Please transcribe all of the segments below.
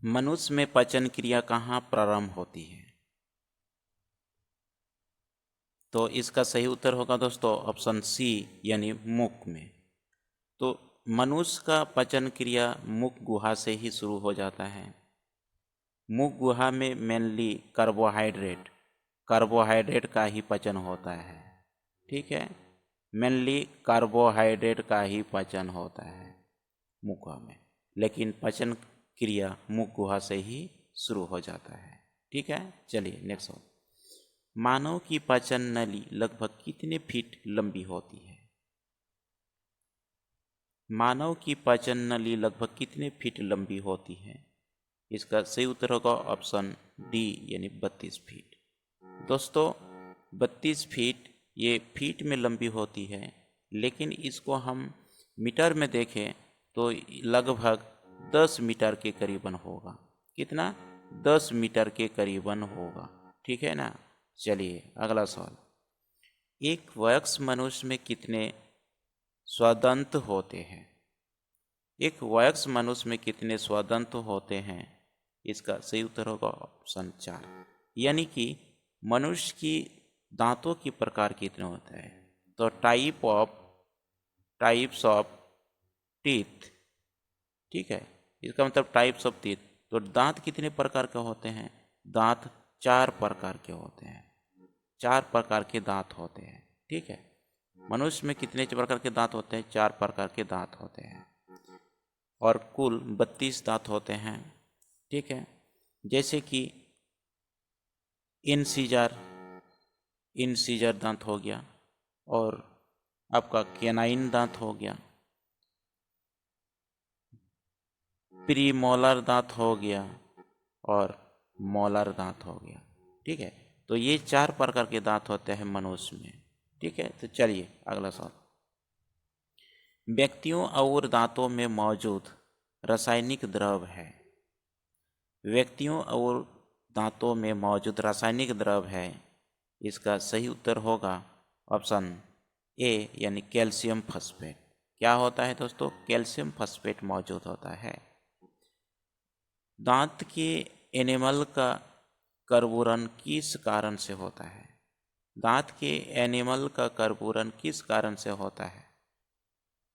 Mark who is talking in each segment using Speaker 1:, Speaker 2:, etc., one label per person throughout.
Speaker 1: मनुष्य में पाचन क्रिया कहाँ प्रारंभ होती है? तो इसका सही उत्तर होगा दोस्तों ऑप्शन सी यानी मुख में। तो मनुष्य का पाचन क्रिया मुख गुहा से ही शुरू हो जाता है। मुख गुहा में मेनली कार्बोहाइड्रेट का ही पाचन होता है। ठीक है, मेनली कार्बोहाइड्रेट का ही पाचन होता है मुख गुहा में, लेकिन पाचन क्रिया मुख गुहा से ही शुरू हो जाता है। ठीक है, चलिए नेक्स्ट सवाल। मानव की पाचन नली लगभग कितने फीट लंबी होती है? मानव की पाचन नली लगभग कितने फीट लंबी होती है? इसका सही उत्तर होगा ऑप्शन डी यानी 32 फीट। दोस्तों 32 फीट ये फीट में लंबी होती है, लेकिन इसको हम मीटर में देखें तो लगभग 10 मीटर के करीबन होगा। कितना? 10 मीटर के करीबन होगा। ठीक है ना। चलिए अगला सवाल। एक वयस्क मनुष्य में कितने स्वदंत होते हैं? एक वयस्क मनुष्य में कितने स्वदंत होते हैं? इसका सही उत्तर होगा ऑप्शन 4, यानी कि मनुष्य की दांतों की प्रकार कितने होते हैं? तो टाइप्स ऑफ टीथ। ठीक है, इसका मतलब टाइप्स ऑफ टीथ। तो दांत कितने प्रकार के होते हैं? दांत 4 प्रकार के होते हैं। 4 प्रकार के दांत होते हैं। ठीक है, मनुष्य में कितने प्रकार के दांत होते हैं? 4 प्रकार के दांत होते हैं और कुल 32 दांत होते हैं। ठीक है, जैसे कि इनसीजर दांत हो गया, और आपका कैनाइन दांत हो गया, प्रीमोलर दांत हो गया और मोलर दांत हो गया। ठीक है, तो ये 4 प्रकार के दांत होते हैं मनुष्य में। ठीक है, तो चलिए अगला सवाल। व्यक्तियों और दांतों में मौजूद रासायनिक द्रव है। व्यक्तियों और दांतों में मौजूद रासायनिक द्रव है। इसका सही उत्तर होगा ऑप्शन ए यानी कैल्शियम फॉस्फेट। क्या होता है दोस्तों? कैल्शियम फॉस्फेट मौजूद होता है। दांत के एनिमल का कर्बूरन किस कारण से होता है? दांत के एनिमल का कर्बूरन किस कारण से होता है?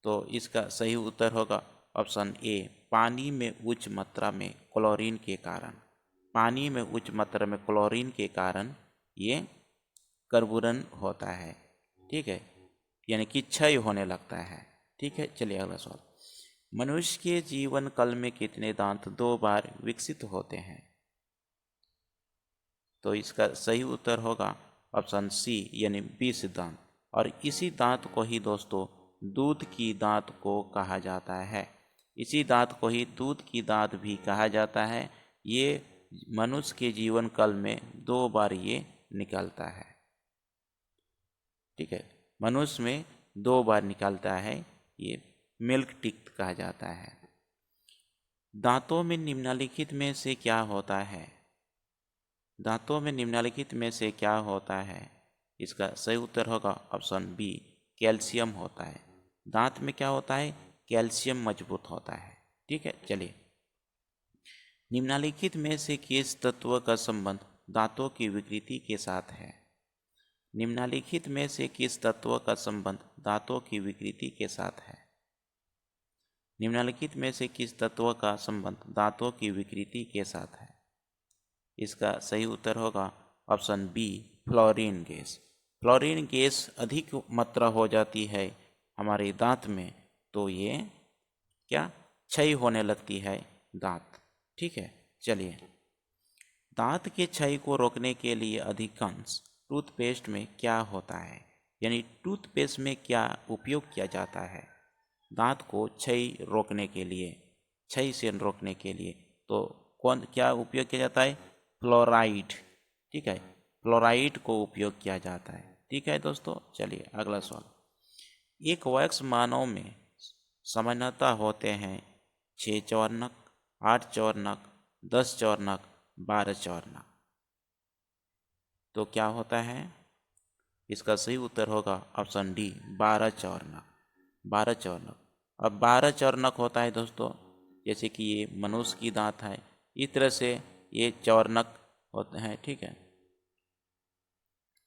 Speaker 1: तो इसका सही उत्तर होगा ऑप्शन ए, पानी में उच्च मात्रा में क्लोरीन के कारण। पानी में उच्च मात्रा में क्लोरीन के कारण ये कर्बूरन होता है। ठीक है, यानी कि क्षय होने लगता है। ठीक है, चलिए अगला सवाल। मनुष्य के जीवन काल में कितने दांत 2 बार विकसित होते हैं? तो इसका सही उत्तर होगा ऑप्शन सी यानी 20 दांत। और इसी दांत को ही दोस्तों दूध की दांत को कहा जाता है। इसी दांत को ही दूध की दांत भी कहा जाता है। ये मनुष्य के जीवन काल में 2 बार ये निकलता है। ठीक है, मनुष्य में 2 बार निकलता है। ये मिल्क टीथ कहा जाता है। दांतों में निम्नलिखित में से क्या होता है? दांतों में निम्नलिखित में से क्या होता है? इसका सही उत्तर होगा ऑप्शन बी, कैल्शियम होता है। दांत में क्या होता है? कैल्शियम मजबूत होता है। ठीक है, चलिए। निम्नलिखित में से किस तत्व का संबंध दांतों की विकृति के साथ है? निम्नलिखित में से किस तत्व का संबंध दांतों की विकृति के साथ है? निम्नलिखित में से किस तत्व का संबंध दांतों की विकृति के साथ है? इसका सही उत्तर होगा option B, fluorine gas. Fluorine gas अधिक मात्रा हो जाती है हमारे दांत में, तो ये क्या क्षय होने लगती है दांत। ठीक है, चलिए। दांत के क्षय को रोकने के लिए अधिकांश टूथपेस्ट में क्या होता है? यानी टूथपेस्ट में क्या उपयोग किया जाता है दांत को क्षय रोकने के लिए, क्षय से रोकने के लिए? तो क्या उपयोग किया जाता है? फ्लोराइड। ठीक है, फ्लोराइड को उपयोग किया जाता है। ठीक है दोस्तों, चलिए अगला सवाल। एक वयस्क मानव में सामान्यतः होते हैं 6 चौर्नक, 8 चौर्नक, 10 चौर्नक, 12 चौर्नक। तो क्या होता है? इसका सही उत्तर होगा ऑप्शन डी, 12 चौर्नक। 12 चौर्नक। अब 12 चौर्नक होता है दोस्तों, जैसे कि ये मनुष्य की दांत है इस तरह से ये चौर्नक होते हैं, ठीक है,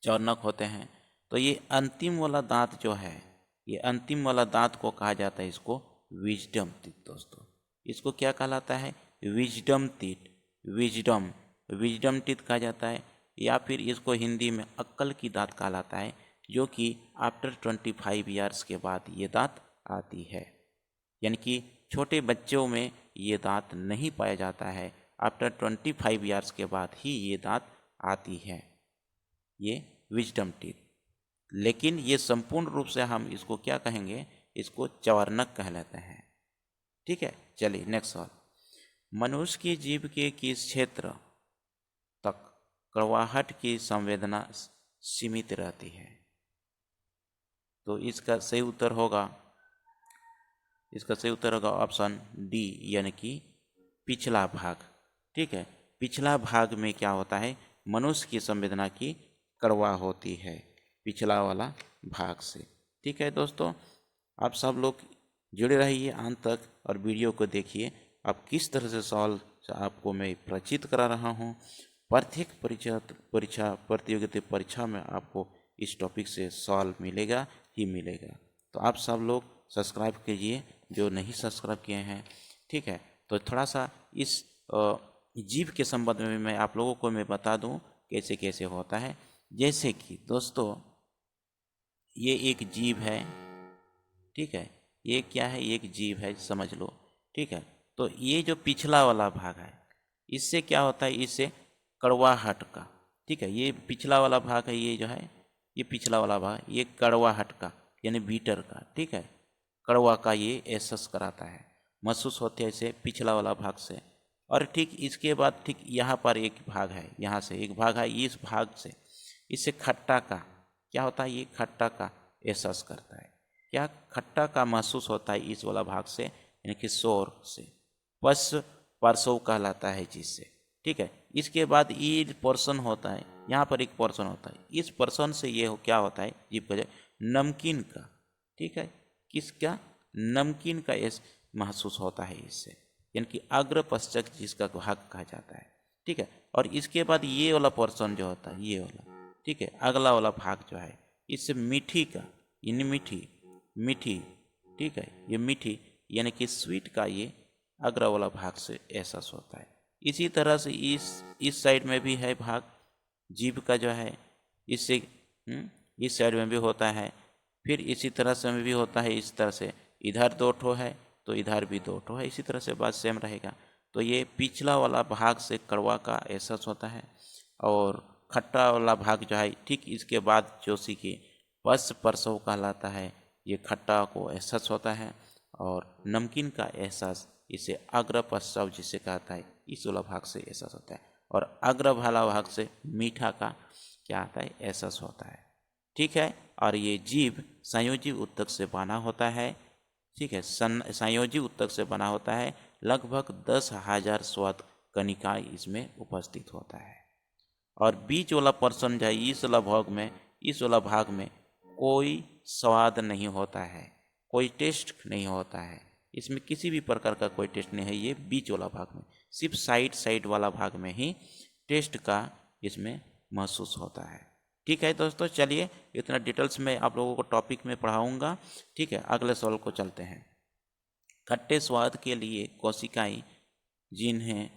Speaker 1: चौर्नक होते हैं। तो ये अंतिम वाला दांत जो है, ये अंतिम वाला दांत को कहा जाता है इसको विजडम टीथ दोस्तों। इसको क्या कहलाता है? Wisdom teeth, wisdom, wisdom teeth कहा जाता है, या फिर इसको हिंदी में अक्ल की दांत कहलाता है, जो कि आफ्टर 25 ईयर्स के बाद ये दांत आती है। यानी कि छोटे बच्चों में ये दांत नहीं पाया जाता है, आफ्टर 25 ईयर्स के बाद ही ये दांत आती है, ये विजडम टीथ। लेकिन ये संपूर्ण रूप से हम इसको क्या कहेंगे? इसको चौर्नक कहलाते हैं, ठीक है। चलिए नेक्स्ट सवाल, मनुष्य की जीभ के किस क्षेत्र तक कड़वाहट की संवेदना सीमित रहती है? तो इसका सही उत्तर होगा, इसका सही उत्तर होगा ऑप्शन डी, यानी कि पिछला भाग, ठीक है। पिछला भाग में क्या होता है? मनुष्य की संवेदना की कड़वा होती है, पिछला वाला भाग से, ठीक है दोस्तों। आप सब लोग जुड़े रहिए अंत तक और वीडियो को देखिए। अब किस तरह से सवाल आपको मैं परिचित करा रहा हूँ। प्रत्येक परीक्षा प्रतियोगिता परीक्षा में आपको इस टॉपिक से सवाल मिलेगा ही मिलेगा। तो आप सब लोग सब्सक्राइब कीजिए जो नहीं सब्सक्राइब किए हैं, ठीक है। तो थोड़ा सा इस जीभ के संबंध में मैं आप लोगों को मैं बता दूं कैसे कैसे होता है। जैसे कि दोस्तों ये एक जीभ है, ठीक है, ये क्या है? एक जीभ है, समझ लो, ठीक है। तो ये जो पिछला वाला भाग है, इससे क्या होता है? इससे कड़वाहट का, ठीक है, ये पिछला वाला भाग है, ये जो है ये पिछला वाला भाग, ये कड़वाहट का यानी बीटर का, ठीक है, कड़वा का ये एहसास कराता है, महसूस होते हैं इसे पिछला वाला भाग से। और ठीक इसके बाद ठीक यहाँ पर एक भाग है, यहाँ से एक भाग है, इस भाग से इससे खट्टा का क्या होता है? ये खट्टा का एहसास करता है, क्या खट्टा का महसूस होता है इस वाला भाग से, यानी कि शोर से। पश्च पार्श्व कहलाता है जिससे, ठीक है। इसके बाद ये पोर्शन होता है, यहाँ पर एक पोर्शन होता है, इस पोर्शन से ये क्या होता है? जीभ का नमकीन का, ठीक है, किसका? नमकीन का महसूस होता है इससे, यानी कि अग्र पश्चात जिसका भाग कहा जाता है, ठीक है। और इसके बाद ये वाला पोर्शन जो होता है, ये वाला, ठीक है, अगला वाला भाग जो है, इससे मीठी का, यानी मीठी, मीठी, ठीक है, ये मीठी यानी कि स्वीट का ये अग्र वाला भाग से एहसास होता है। इसी तरह से इस साइड में भी है भाग जीभ का जो है, इससे इस साइड में भी होता है, फिर इसी तरह से में भी होता है, इस तरह से इधर 2 ठो है तो इधर भी 2 ठो है, इसी तरह से बात सेम रहेगा। तो ये पिछला वाला भाग से कड़वा का एहसास होता है, और खट्टा वाला भाग जो है ठीक इसके बाद जोशी की पश्च प्रसव कहलाता है, ये खट्टा को एहसास होता है, और नमकीन का एहसास इसे अग्र प्रसव जिसे कहता है, इस वाला भाग से एहसास होता है, और अग्र वाला भाग से मीठा का क्या आता है? एहसास होता है, ठीक है। और ये जीभ संयोजी उत्तक से बना होता है, ठीक है, संयोजी उत्तक से बना होता है, लगभग 10,000 स्वाद कणिका इसमें उपस्थित होता है। और बीच वाला पर्सन जो है, इस वाला भाग में कोई स्वाद नहीं होता है, कोई टेस्ट नहीं होता है, इसमें किसी भी प्रकार का कोई टेस्ट नहीं है, ये बीच वाला भाग में, सिर्फ साइड वाला भाग में ही टेस्ट का इसमें महसूस होता है, ठीक है दोस्तों। चलिए इतना डिटेल्स में आप लोगों को टॉपिक में पढ़ाऊंगा, ठीक है। अगले सवाल को चलते हैं। खट्टे स्वाद के लिए कोशिकाएं जिन्ह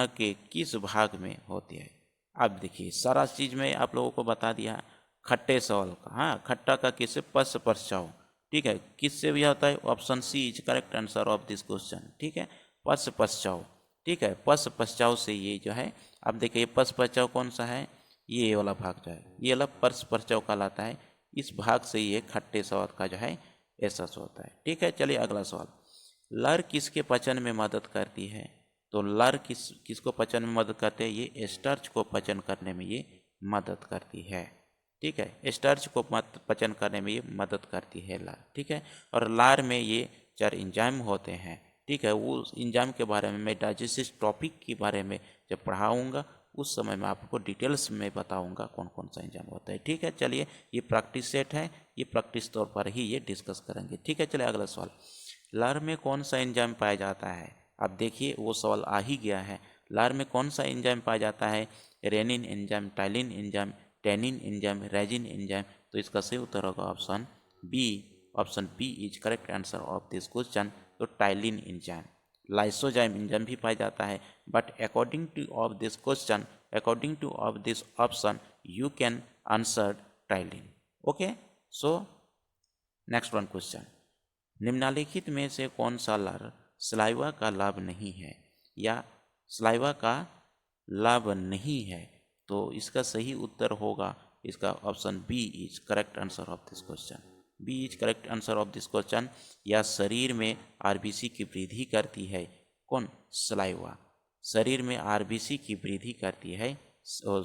Speaker 1: के किस भाग में होती है? अब देखिए सारा चीज में आप लोगों को बता दिया खट्टे सवाल का, हाँ, खट्टा का किससे? पश्च पश्चाव, ठीक है, किससे भी होता है? Option C is correct answer of this question, ठीक है, पश्च पश्चाव, ठीक है, पश्च पश्चाव से ये जो है, अब देखिए पश्च पश्चाव कौन सा है? ये वाला भाग जो है, ये वाला पश्च पश्चाव कहलाता है, इस भाग से ये खट्टे स्वाद का जो है एहसास होता है, ठीक है। चलिए अगला सवाल, लर किसके पचन में मदद करती है? तो लर किसको पचन में मदद करते हैं? ये स्टार्च को पचन करने में ये मदद करती है, ठीक है, स्टार्च को पचन करने में ये मदद करती है लार, ठीक है। और लार में ये 4 एंजाइम होते हैं, ठीक है, वो एंजाइम के बारे में मैं डाइजेस्टिव टॉपिक के बारे में जब पढ़ाऊँगा उस समय मैं आपको डिटेल्स में बताऊंगा कौन कौन सा एंजाइम होता है, ठीक है। चलिए ये प्रैक्टिस सेट है, ये प्रैक्टिस तौर पर ही ये डिस्कस करेंगे, ठीक है। चलिए अगला सवाल, लार में कौन सा एंजाइम पाया जाता है? आप देखिए वो सवाल आ ही गया है। लार में कौन सा एंजाइम पाया जाता है? Rennin enzyme, ptyalin enzyme, tannin enzyme, resin enzyme. तो इसका सही उत्तर होगा option B. Option B is correct answer of this question. तो टाइलिन एंजाइम, लाइसोजाइम एंजाइम भी पाया जाता है, but according to of this question, according to of this option, you can answer ptyalin. Okay, so next one question, निम्नलिखित में से कौन सा लार सलाइवा का लाभ नहीं है या सलाइवा का लाभ नहीं है? तो इसका सही उत्तर होगा इसका option B is correct answer of this question. B is correct answer of this question. या शरीर में आरबीसी की वृद्धि करती है कौन? सलाइवा। शरीर में आरबीसी की वृद्धि करती है,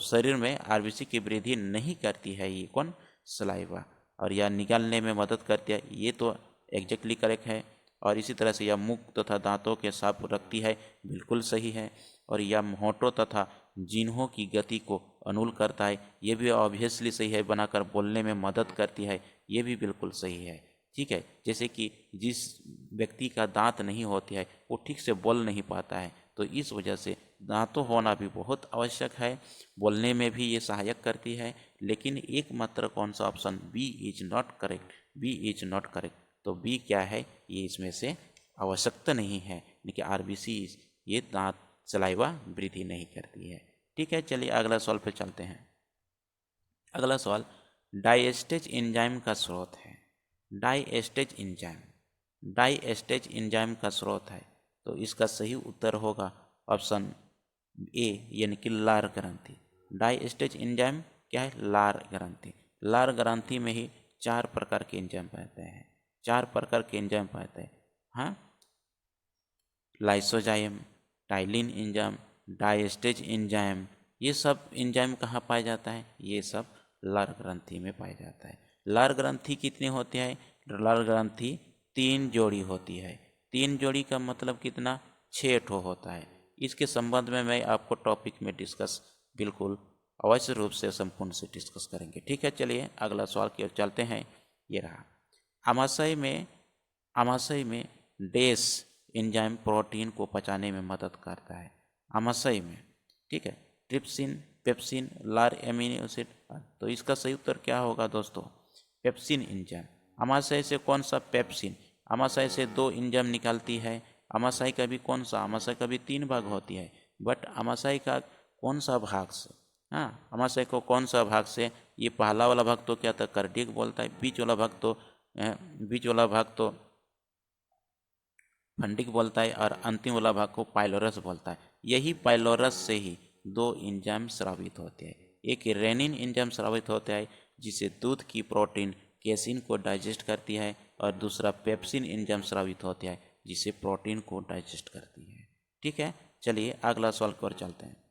Speaker 1: शरीर में आरबीसी की वृद्धि नहीं करती है ये कौन? सलाइवा। और यह निकालने में मदद करती है, ये तो एग्जैक्टली करेक्ट है। और इसी तरह से यह मुख तथा दांतों के साफ रखती है, बिल्कुल सही है। और यह होठों तथा जिन्हों की गति को अनुकूल करता है, ये भी ऑब्वियसली सही है। बनाकर बोलने में मदद करती है, ये भी बिल्कुल सही है। ठीक है, जैसे कि जिस व्यक्ति का दांत नहीं होती है वो ठीक से बोल नहीं पाता है, तो इस वजह से दांतों होना भी बहुत आवश्यक है। बोलने में भी ये सहायक करती है। लेकिन एकमात्र कौन सा option? B is not correct. B is not correct. तो बी क्या है? ये इसमें से आवश्यकता नहीं है, लेकिन आरबीसी ये दांत सलाइवा वृद्धि नहीं करती है। ठीक है, चलिए अगला सवाल पे चलते हैं। अगला सवाल डाइएस्टेज एंजाइम का स्रोत है। डाइएस्टेज एंजाइम, डाइएस्टेज एंजाइम का स्रोत है, तो इसका सही उत्तर होगा ऑप्शन ए यानी कि लार ग्रंथि। डाइएस्टेज एंजाइम क्या है? लार ग्रंथि। लार ग्रंथि में ही 4 प्रकार के एंजाइम पाते हैं, 4 प्रकार के एंजाइम पाते हैं। हाँ, लाइसोजाइम, टाइलिन एंजाइम, डाइएस्टेज एंजाइम, ये सब एंजाइम कहाँ पाया जाता है? ये सब लार ग्रंथि में पाया जाता है। लार ग्रंथि कितनी होती है? लार ग्रंथि 3 जोड़ी होती है। 3 जोड़ी का मतलब कितना? 6 ठो होता है। इसके संबंध में मैं आपको टॉपिक में डिस्कस बिल्कुल अवश्य रूप से संपूर्ण से डिस्कस करेंगे। ठीक है, चलिए अगला सवाल की ओर चलते हैं। ये रहा, आमाशय में डेस एंजाइम प्रोटीन को पचाने में मदद करता है। आमाशय में, ठीक है, ट्रिप्सिन, पेप्सिन, लार एमिनो एसिड। तो इसका सही उत्तर क्या होगा दोस्तों? Pepsin enzyme. आमाशय से कौन सा? पेप्सिन। आमाशय से 2 एंजाइम निकलती है। आमाशय का भी कौन सा? आमाशय का भी 3 भाग होती है, बट आमाशय का कौन सा भाग से? हाँ, आमाशय को कौन सा भाग से? ये पहला वाला भाग तो क्या था? कार्डियक बोलता है। बीच वाला भाग तो फंडिक बोलता है, और अंतिम वाला भाग को पाइलोरस बोलता है। यही पाइलोरस से ही 2 एंजाइम स्रावित होते हैं। एक रेनिन एंजाइम स्रावित होता है जिसे दूध की प्रोटीन केसिन को डाइजेस्ट करती है, और दूसरा पेप्सिन एंजाइम स्रावित होता है जिसे प्रोटीन को डाइजेस्ट करती है। ठीक है, चलिए अगला सवाल की ओर चलते हैं।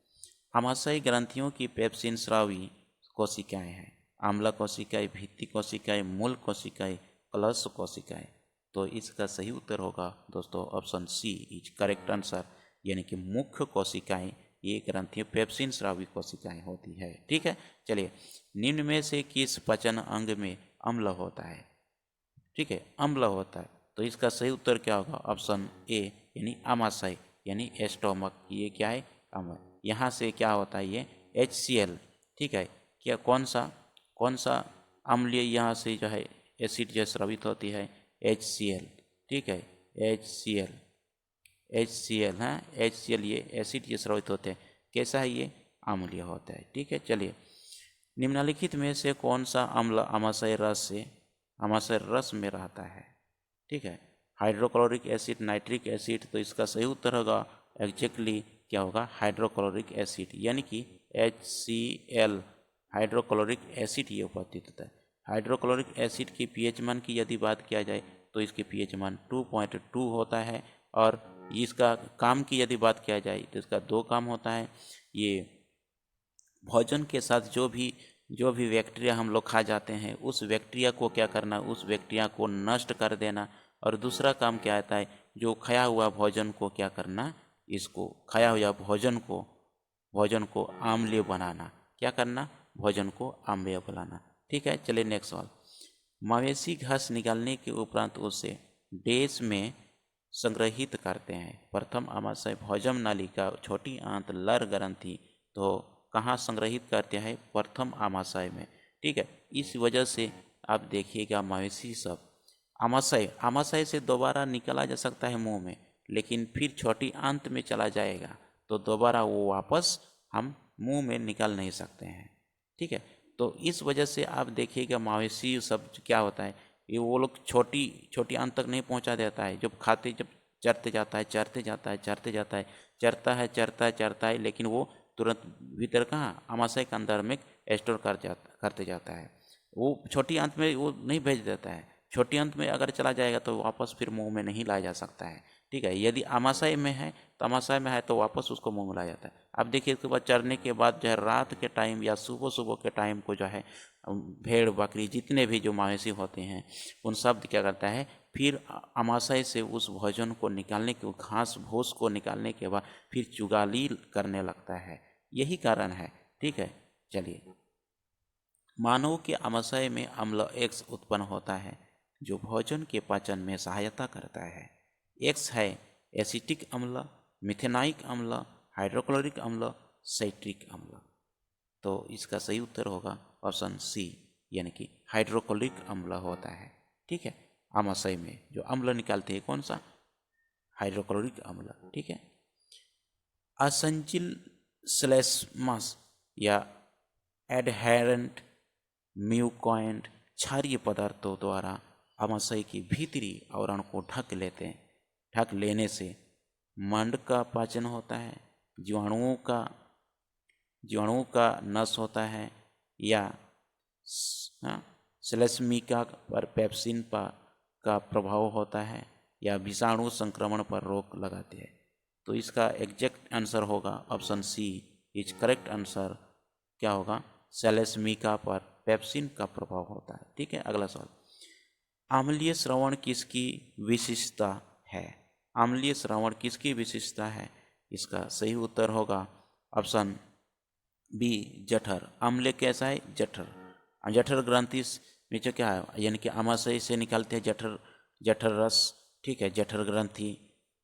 Speaker 1: आमाशय ग्रंथियों की पेप्सिन स्रावी कोशिकाएं हैं। आम्ल कोशिकाएं, भित्ति कोशिकाएं, मूल कोशिकाएं, कलश कोशिकाएं। तो इसका सही उत्तर होगा दोस्तों option C is correct answer, यानी कि मुख्य कोशिकाएं ये ग्रंथियों पेप्सिन स्रावी कोशिकाएं होती है। ठीक है, चलिए निम्न में से किस पाचन अंग में अम्ल होता है? ठीक है, अम्ल होता है, तो इसका सही उत्तर क्या होगा? ऑप्शन ए यानी आमाशय यानी एस्टोमक। ये क्या है? अम्ल। यहाँ से क्या होता है? ये HCl। ठीक है, क्या कौन सा अम्लीय यहाँ से जो है एसिड जो स्रावित होती है? HCl। ठीक है, HCl हाँ, HCl ये एसिड ये स्रावित होते हैं। कैसा है? ये अम्लीय होता है। ठीक है, चलिए निम्नलिखित में से कौन सा अम्ल आमाशय रस में रहता है? ठीक है, हाइड्रोक्लोरिक एसिड, नाइट्रिक एसिड। तो इसका सही उत्तर होगा एग्जैक्टली क्या होगा? हाइड्रोक्लोरिक एसिड, यानी कि HCl हाइड्रोक्लोरिक एसिड ये उपस्थित होता है। हाइड्रोक्लोरिक एसिड की pH मान की यदि बात किया जाए तो इसके pH मान 2.2 होता है। और इसका काम की यदि बात किया जाए तो इसका 2 काम होता है। ये भोजन के साथ जो भी बैक्टीरिया हम लोग खा जाते हैं, उस बैक्टीरिया को क्या करना? उस बैक्टीरिया को नष्ट कर देना। और दूसरा काम क्या आता है? जो खाया हुआ भोजन को क्या करना? इसको खाया हुआ भोजन को अम्लीय बनाना। क्या करना? भोजन को अम्लीय बनाना। ठीक है, चलिए नेक्स्ट सवाल। मवेशी घास निकालने के उपरांत उसे डैश में संग्रहित करते हैं। प्रथम आमाशय भोजन नालिका छोटी आंत लर ग्रंथि तो कहाँ संग्रहित करते हैं? प्रथम आमाशय में। ठीक है, इस वजह से आप देखिएगा मवेशी सब आमाशय से दोबारा निकला जा सकता है मुंह में, लेकिन फिर छोटी आंत में चला जाएगा तो दोबारा वो वापस हम मुंह में निकाल नहीं सकते हैं। ठीक है, तो इस वजह से आप देखिएगा मवेशी सब क्या होता है, ये वो लोग छोटी छोटी अंत तक नहीं पहुंचा देता है। जब चरते जाता है चरता है, लेकिन वो तुरंत भीतर कहाँ आमाशय के अंदर में स्टोर करते जाता है। वो छोटी अंत में वो नहीं भेज देता है। छोटी अंत में अगर चला जाएगा तो वापस फिर मुंह में नहीं लाया जा सकता है। ठीक है, यदि आमाशय में है तो आमाशय में है तो वापस उसको मुंह में लाया जाता है। अब देखिए उसके बाद चरने के बाद जो है रात के टाइम या सुबह सुबह के टाइम को जो है भेड़ बकरी जितने भी जो मवेशी होते हैं उन सब क्या करता है, फिर आमाशय से उस भोजन को निकालने के घास भूस को निकालने के बाद फिर चुगाली करने लगता है। यही कारण है। ठीक है, चलिए, मानव के आमाशय में अम्ल एक्स उत्पन्न होता है जो भोजन के पाचन में सहायता करता है। एक्स है एसिटिक अम्ल, मिथेनाइक अम्ल, हाइड्रोक्लोरिक अम्ल, साइट्रिक अम्ल। तो इसका सही उत्तर होगा ऑप्शन सी, यानी कि हाइड्रोक्लोरिक अम्ल होता है। ठीक है, आमाशय में जो अम्ल निकालते हैं कौन सा? हाइड्रोक्लोरिक अम्ल। ठीक है, असंचिल श्लेष्मस या एडहेरेंट म्यूकॉइंट क्षारीय पदार्थों द्वारा आमाशय की भीतरी आवरण को ढक लेने से मंड का पाचन होता है, जीवाणुओं का नष्ट होता है, या श्लेष्मिका पर पेप्सिन का प्रभाव होता है, या विषाणु संक्रमण पर रोक लगाते हैं। तो इसका एग्जैक्ट आंसर होगा option C is correct answer. क्या होगा? श्लेष्मिका पर पेप्सिन का प्रभाव होता है। ठीक है, अगला सवाल, अम्लीय श्रवण किसकी विशेषता है? अम्लीय श्रवण किसकी विशेषता है? इसका सही उत्तर होगा ऑप्शन बी जठर। अम्ल कैसा है? जठर ग्रंथि में जो क्या है, यानी कि आमाशय से निकलते हैं जठर रस। ठीक है, जठर ग्रंथि।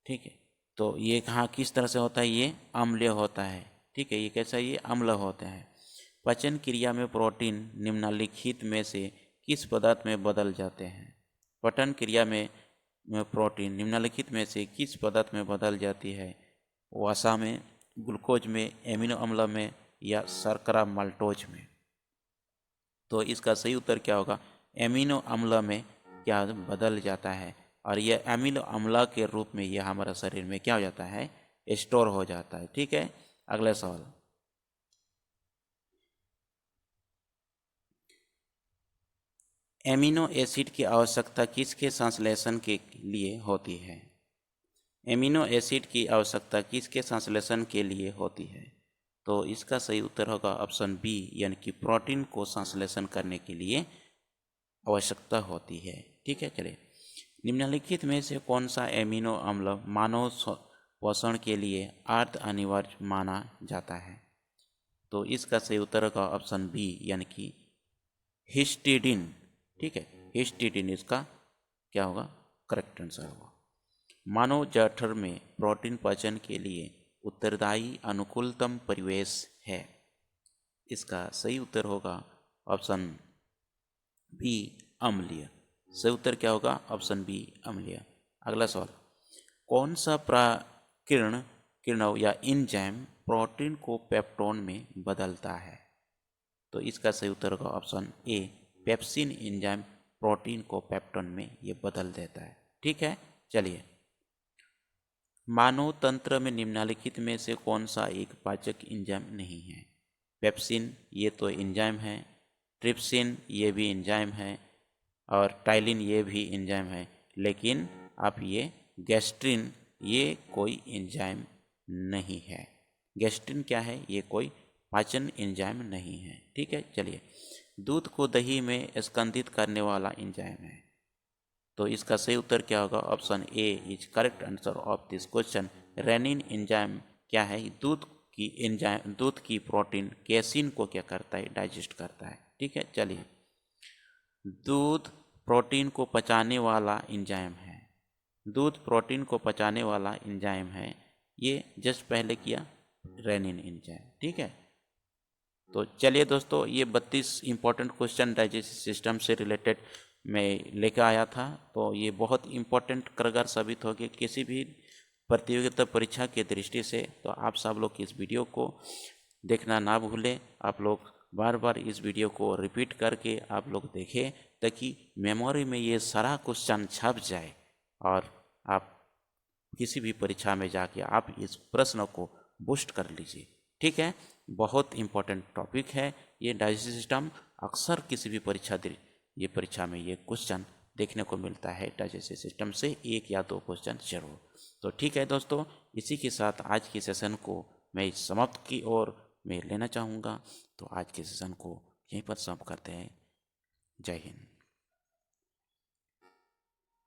Speaker 1: ठीक है, तो ये कहाँ किस तरह से होता है? ये अम्लीय होता है। ठीक है, ये कैसा? ये अम्ल होते हैं। पाचन क्रिया में प्रोटीन निम्नलिखित में से किस पदार्थ में बदल जाते हैं? पचन क्रिया में प्रोटीन निम्नलिखित में से किस पदार्थ में बदल जाती है? वसा में, ग्लूकोज में, एमिनो अम्ल में, या शर्करा माल्टोज में? तो इसका सही उत्तर क्या होगा? एमिनो अम्ल में क्या बदल जाता है, और यह एमिनो अम्ल के रूप में यह हमारा शरीर में क्या हो जाता है? स्टोर हो जाता है। ठीक है, अगला सवाल, एमिनो एसिड की आवश्यकता किसके संश्लेषण के लिए होती है? एमिनो एसिड की आवश्यकता किसके संश्लेषण के लिए होती है? तो इसका सही उत्तर होगा ऑप्शन बी, यानी कि प्रोटीन को संश्लेषण करने के लिए आवश्यकता होती है। ठीक है, चलिए, निम्नलिखित में से कौन सा एमिनो अम्ल मानव पोषण के लिए अर्ध अनिवार्य माना जाता है? तो इसका सही उत्तर होगा ऑप्शन बी, यानी कि हिस्टिडीन। ठीक है, हिस्टिडीन इसका क्या होगा? करेक्ट आंसर होगा। मानव जठर में प्रोटीन पाचन के लिए उत्तरदायी अनुकूलतम परिवेश है। इसका सही उत्तर होगा ऑप्शन बी, अम्लीय। सही उत्तर क्या होगा? ऑप्शन बी, अम्लीय। अगला सवाल, कौन सा किण्व या एंजाइम प्रोटीन को पेप्टोन में बदलता है? तो इसका सही उत्तर होगा ऑप्शन ए, पेप्सिन एंजाइम प्रोटीन को पेप्टोन में ये बदल देता है। ठीक है, चलिए, मानव तंत्र में निम्नलिखित में से कौन सा एक पाचक एंजाइम नहीं है? पेप्सिन ये तो एंजाइम है, ट्रिप्सिन ये भी एंजाइम है, और टाइलिन ये भी एंजाइम है, लेकिन आप ये गैस्ट्रिन ये कोई एंजाइम नहीं है। गैस्ट्रिन क्या है? ये कोई पाचन एंजाइम नहीं है। ठीक है, चलिए, दूध को दही में स्कंदित करने वाला एंजाइम है। तो इसका सही उत्तर क्या होगा? Option A is correct answer of this question. Rennin enzyme क्या है? दूध की प्रोटीन केसिन को क्या करता है? डाइजेस्ट करता है। ठीक है, चलिए, दूध प्रोटीन को पचाने वाला एंजाइम है। दूध प्रोटीन को पचाने वाला एंजाइम है। ये जस्ट पहले किया रेनिन एंजाइम। ठीक है, तो चलिए दोस्तों, ये 32 इंपॉर्टेंट क्वेश्चन डाइजेस्टिव सिस्टम से रिलेटेड मैं लेकर आया था। तो ये बहुत इंपॉर्टेंट कारगर साबित हो गया किसी भी प्रतियोगिता परीक्षा की दृष्टि से। तो आप सब लोग इस वीडियो को देखना ना भूलें। आप लोग बार बार इस वीडियो को रिपीट करके आप लोग देखें, ताकि मेमोरी में ये सारा क्वेश्चन छप जाए और आप किसी भी परीक्षा में जाके आप इस प्रश्न को बूस्ट कर लीजिए। ठीक है, बहुत इंपॉर्टेंट टॉपिक है ये डाइजेस्टिव सिस्टम। अक्सर किसी भी परीक्षा में ये क्वेश्चन देखने को मिलता है। डाइजेस्टिव सिस्टम से 1 या 2 क्वेश्चन जरूर। तो ठीक है दोस्तों, इसी के साथ आज की सेशन को मैं समाप्त की ओर मैं लेना चाहूँगा। तो आज के सेशन को यहीं पर समाप्त करते हैं। जय हिंद।